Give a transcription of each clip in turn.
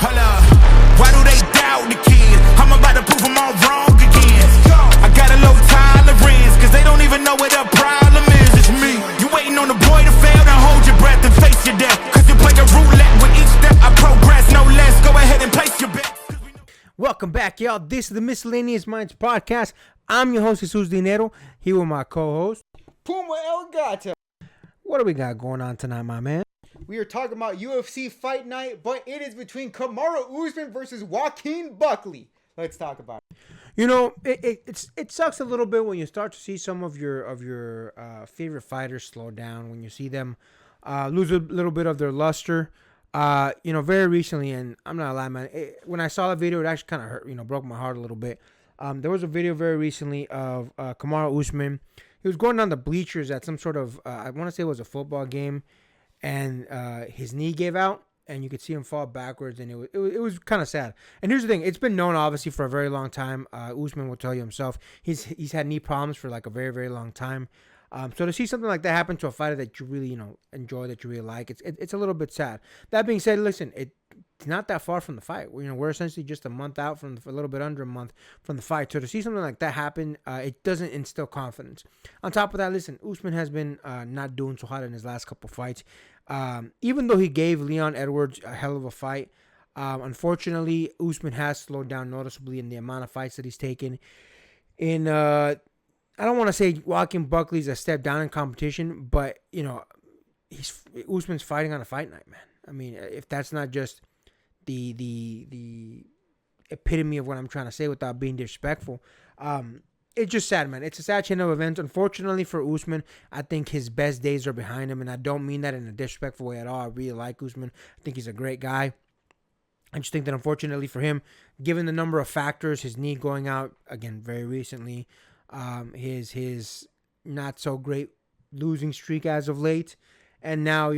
Hold up, why do they doubt the kid? I'm about to prove them all wrong again. I got a low tolerance, cause they don't even know what the problem is. It's me. You waiting on the boy to fail, then hold your breath and face your death. Cause you play a roulette with each step I progress, no less. Go ahead and place your bet. Welcome back, y'all. This is the Miscellaneous Minds Podcast. I'm your host, Jesus Dinero, here with my co-host, Puma El Gata. What do we got going on tonight, my man? We are talking about UFC Fight Night, but it is between Kamaru Usman versus Joaquin Buckley. Let's talk about it. You know, it sucks a little bit when you start to see some of your favorite fighters slow down, when you see them lose a little bit of their luster. Very recently, and I'm not lying, man, when I saw the video, it actually kind of hurt, broke my heart a little bit. There was a video very recently of Kamaru Usman. He was going down the bleachers at some sort of, I want to say it was a football game, and his knee gave out, and you could see him fall backwards, and it was kind of sad. And here's the thing. It's been known, obviously, for a very long time. Usman will tell you himself. He's had knee problems for like a very, very long time. So to see something like that happen to a fighter that you really, enjoy, that you really like, it's a little bit sad. That being said, listen, it's not that far from the fight. We're essentially just a month out a little bit under a month from the fight. So to see something like that happen, it doesn't instill confidence. On top of that, listen, Usman has been not doing so hot in his last couple fights. Even though he gave Leon Edwards a hell of a fight, unfortunately, Usman has slowed down noticeably in the amount of fights that he's taken. I don't want to say Joaquin Buckley's a step down in competition, but, Usman's fighting on a fight night, man. I mean, if that's not just the epitome of what I'm trying to say without being disrespectful, it's just sad, man. It's a sad chain of events. Unfortunately for Usman, I think his best days are behind him, and I don't mean that in a disrespectful way at all. I really like Usman. I think he's a great guy. I just think that unfortunately for him, given the number of factors, his knee going out, again, very recently, his not so great losing streak as of late, and now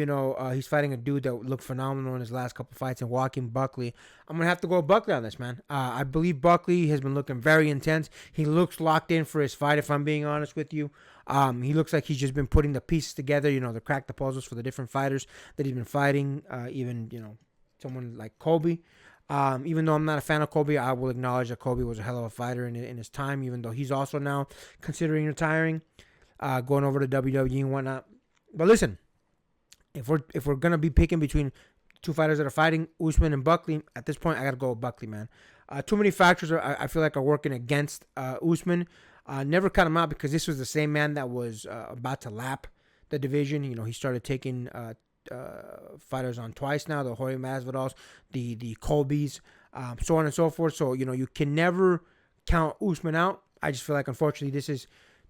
he's fighting a dude that looked phenomenal in his last couple fights, and Joaquin Buckley. I'm gonna have to go with Buckley on this, man. I believe Buckley has been looking very intense. He looks locked in for his fight, if I'm being honest with you. He looks like he's just been putting the pieces together, to crack the puzzles for the different fighters that he's been fighting. Even someone like Colby. Even though I'm not a fan of Colby, I will acknowledge that Colby was a hell of a fighter in his time, even though he's also now considering retiring, going over to WWE and whatnot. But listen, if we're gonna be picking between two fighters that are fighting, Usman and Buckley, at this point I gotta go with Buckley, man. Too many factors I feel like are working against Usman. Never cut him out, because this was the same man that was about to lap the division. He started taking fighters on twice now, the Jorge Masvidals, the Colbys, so on and so forth. So you can never count Usman out. I just feel like, unfortunately, this is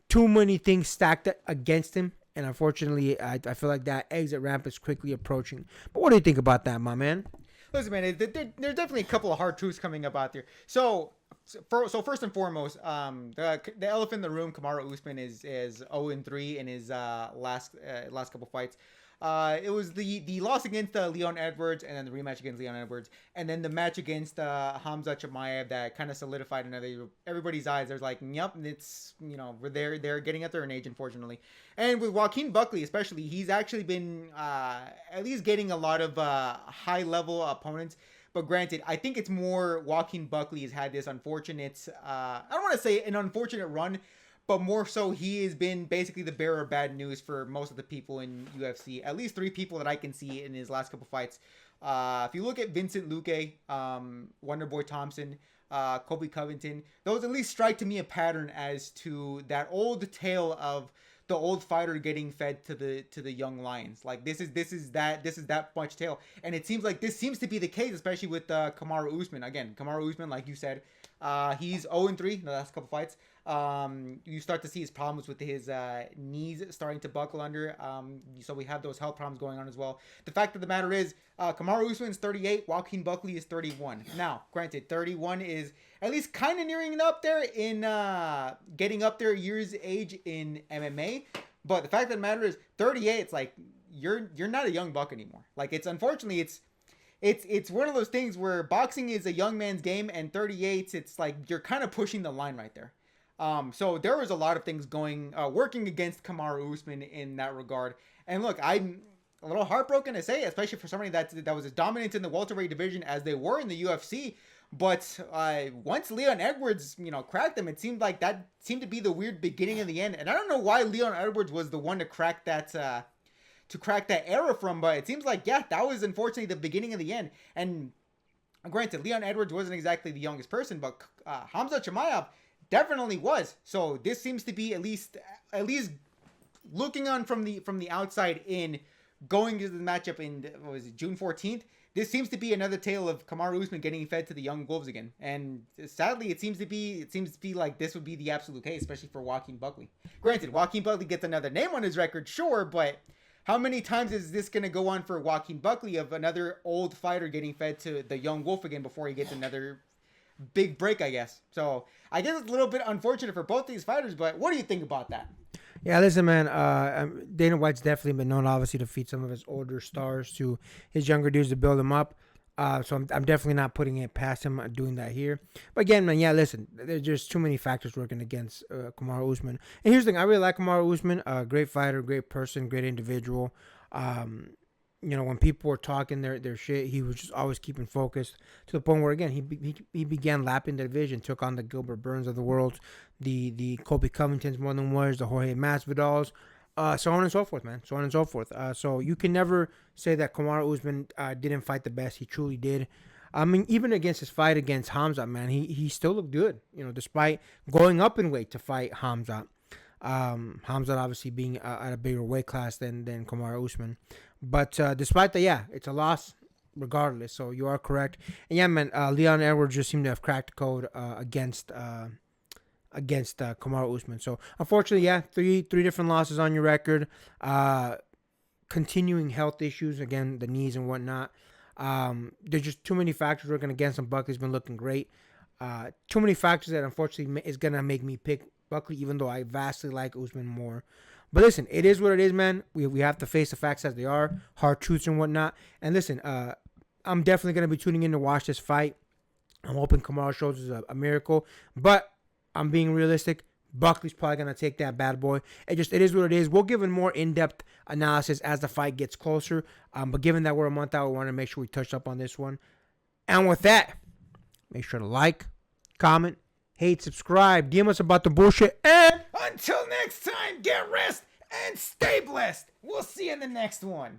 too many things stacked against him, and unfortunately I feel like that exit ramp is quickly approaching. But what do you think about that, my man? Listen, man, there's definitely a couple of hard truths coming up out there. So first and foremost, the elephant in the room, Kamaru Usman is 0-3 in his last couple fights. It was the loss against Leon Edwards, and then the rematch against Leon Edwards, and then the match against Hamza Chimaev that kind of solidified in everybody's eyes. There's like, yep, it's they're getting up there in age, unfortunately. And with Joaquin Buckley especially, he's actually been at least getting a lot of high level opponents. But granted, I think it's more Joaquin Buckley has had this unfortunate, I don't want to say an unfortunate run, but more so, he has been basically the bearer of bad news for most of the people in UFC. At least 3 people that I can see in his last couple fights. If you look at Vincent Luque, Wonderboy Thompson, Colby Covington, those at least strike to me a pattern as to that old tale of the old fighter getting fed to the young lions. Like this is that much tale, and it seems like this seems to be the case, especially with Kamaru Usman. Again, Kamaru Usman, like you said, he's 0-3 in the last couple fights. You start to see his problems with his knees starting to buckle under. So we have those health problems going on as well. The fact of the matter is, Kamaru Usman is 38, Joaquin Buckley is 31. Now, granted, 31 is at least kind of nearing up there in getting up there years age in MMA. But the fact of the matter is, 38, it's like you're not a young buck anymore. Like it's unfortunately it's one of those things where boxing is a young man's game, and 38, it's like you're kind of pushing the line right there. So there was a lot of things working against Kamaru Usman in that regard. And look, a little heartbroken to say, especially for somebody that was as dominant in the welterweight division as they were in the UFC. But once Leon Edwards, cracked them, it seemed like that seemed to be the weird beginning of the end. And I don't know why Leon Edwards was the one to crack that era from, but it seems like, that was unfortunately the beginning of the end. And granted, Leon Edwards wasn't exactly the youngest person, but Hamza Chimaev definitely was. So this seems to be at least looking on from the outside in, going into the matchup in, what was it, June 14th. This seems to be another tale of Kamaru Usman getting fed to the young wolves again. And sadly, it seems to be like this would be the absolute case, especially for Joaquin Buckley. Granted, Joaquin Buckley gets another name on his record, sure, but how many times is this going to go on for Joaquin Buckley of another old fighter getting fed to the young wolf again before he gets another big break, I guess? So I guess it's a little bit unfortunate for both these fighters, but what do you think about that? Yeah, listen, man. Dana White's definitely been known, obviously, to feed some of his older stars to his younger dudes to build them up. So I'm definitely not putting it past him doing that here. But again, man, listen, there's just too many factors working against Kamaru Usman. And here's the thing: I really like Kamaru Usman. Great fighter, great person, great individual. When people were talking their shit, he was just always keeping focused to the point where, again, he began lapping the division, took on the Gilbert Burns of the world, the Kobe Covingtons more than was, the Jorge Masvidals, so on and so forth, man. So on and so forth. So you can never say that Kamaru Usman didn't fight the best. He truly did. I mean, even against his fight against Hamzat, man, he still looked good, despite going up in weight to fight Hamzat. Hamzat obviously being at a bigger weight class than Kamaru Usman. But despite that, it's a loss regardless. So you are correct. And man, Leon Edwards just seemed to have cracked the code against Kamaru Usman. So unfortunately, three different losses on your record. Continuing health issues, again, the knees and whatnot. There's just too many factors working against him. Buckley's been looking great. Too many factors that unfortunately is going to make me pick Buckley, even though I vastly like Usman more. But listen, it is what it is, man. We have to face the facts as they are, hard truths and whatnot. And listen, I'm definitely going to be tuning in to watch this fight. I'm hoping Kamaru shows us a miracle. But I'm being realistic. Buckley's probably going to take that bad boy. It is what it is. We'll give a more in-depth analysis as the fight gets closer. But given that we're a month out, we want to make sure we touch up on this one. And with that, make sure to like, comment, hate, subscribe, DM us about the bullshit, and Until next time, get rest and stay blessed. We'll see you in the next one.